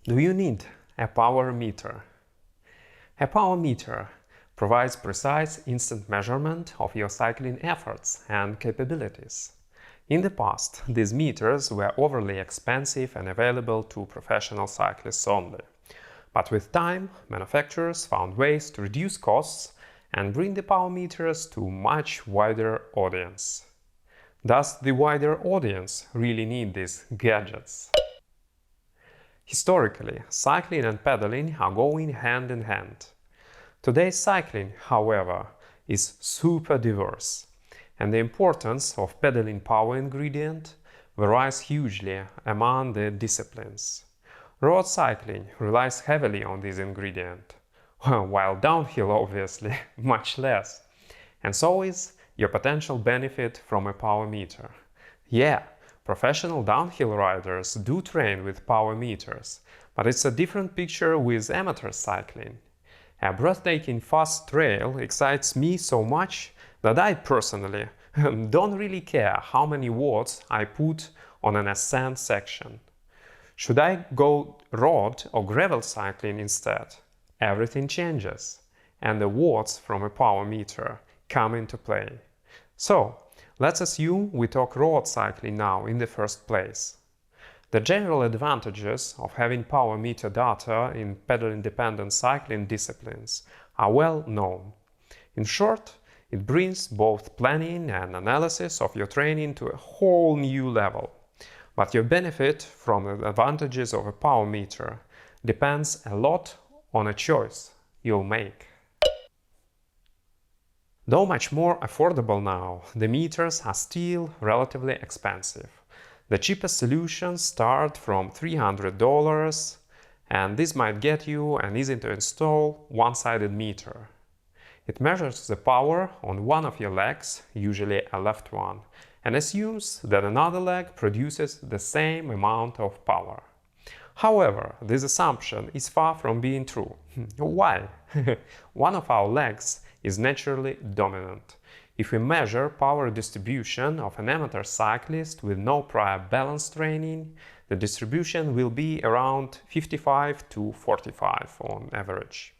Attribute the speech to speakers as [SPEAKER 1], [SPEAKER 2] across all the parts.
[SPEAKER 1] Do you need a power meter? A power meter provides precise instant measurement of your cycling efforts and capabilities. In the past, these meters were overly expensive and available to professional cyclists only. But with time, manufacturers found ways to reduce costs and bring the power meters to a much wider audience. Does the wider audience really need these gadgets? Historically, cycling and pedaling are going hand in hand. Today's cycling, however, is super diverse, and the importance of pedaling power ingredient varies hugely among the disciplines. Road cycling relies heavily on this ingredient, while downhill obviously much less. And so is your potential benefit from a power meter. Yeah, professional downhill riders do train with power meters, but it's a different picture with amateur cycling. A breathtaking fast trail excites me so much that I personally don't really care how many watts I put on an ascent section. Should I go road or gravel cycling instead? Everything changes, and the watts from a power meter come into play. So, let's assume we talk road cycling now in the first place. The general advantages of having power meter data in pedal-independent cycling disciplines are well known. In short, it brings both planning and analysis of your training to a whole new level. But your benefit from the advantages of a power meter depends a lot on a choice you'll make. Though much more affordable now, the meters are still relatively expensive. The cheapest solutions start from $300, and this might get you an easy-to-install one-sided meter. It measures the power on one of your legs, usually a left one, and assumes that another leg produces the same amount of power. However, this assumption is far from being true. Why? One of our legs is naturally dominant. If we measure power distribution of an amateur cyclist with no prior balance training, the distribution will be around 55 to 45 on average.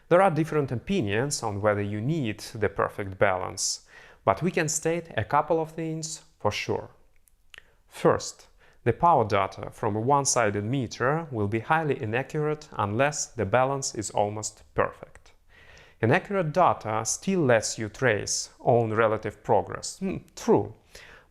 [SPEAKER 1] There are different opinions on whether you need the perfect balance, but we can state a couple of things for sure. First, the power data from a one-sided meter will be highly inaccurate unless the balance is almost perfect. Inaccurate data still lets you trace own relative progress. True.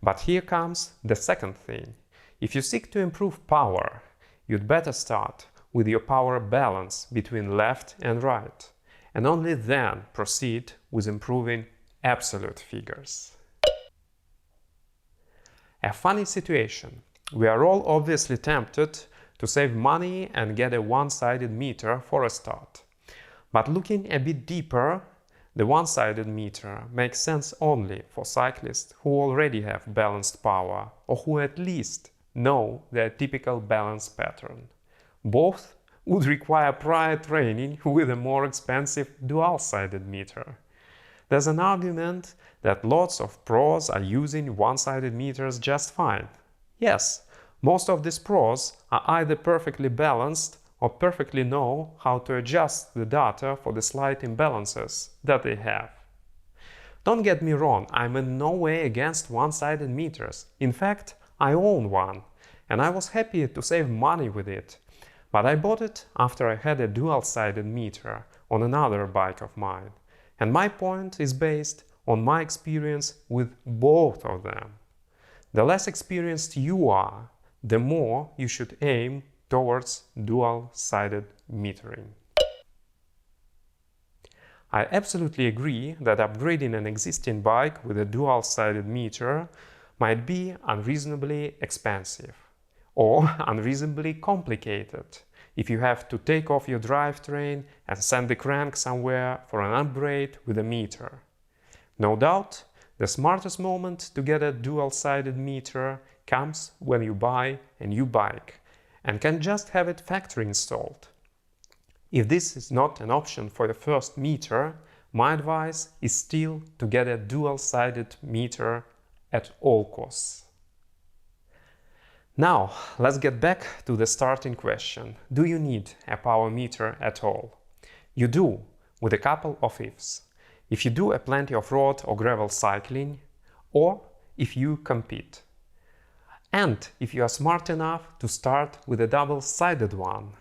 [SPEAKER 1] But here comes the second thing. If you seek to improve power, you'd better start with your power balance between left and right, and only then proceed with improving absolute figures. A funny situation. We are all obviously tempted to save money and get a one-sided meter for a start. But looking a bit deeper, the one-sided meter makes sense only for cyclists who already have balanced power or who at least know their typical balance pattern. Both would require prior training with a more expensive dual-sided meter. There's an argument that lots of pros are using one-sided meters just fine. Yes, most of these pros are either perfectly balanced or perfectly know how to adjust the data for the slight imbalances that they have. Don't get me wrong, I'm in no way against one-sided meters. In fact, I own one, and I was happy to save money with it. But I bought it after I had a dual-sided meter on another bike of mine, and my point is based on my experience with both of them. The less experienced you are, the more you should aim towards dual-sided metering. I absolutely agree that upgrading an existing bike with a dual-sided meter might be unreasonably expensive or unreasonably complicated if you have to take off your drivetrain and send the crank somewhere for an upgrade with a meter. No doubt, the smartest moment to get a dual-sided meter comes when you buy a new bike and can just have it factory installed. If this is not an option for the first meter, my advice is still to get a dual-sided meter at all costs. Now, let's get back to the starting question. Do you need a power meter at all? You do, with a couple of ifs. If you do a plenty of road or gravel cycling, or if you compete. And if you are smart enough to start with a double-sided one.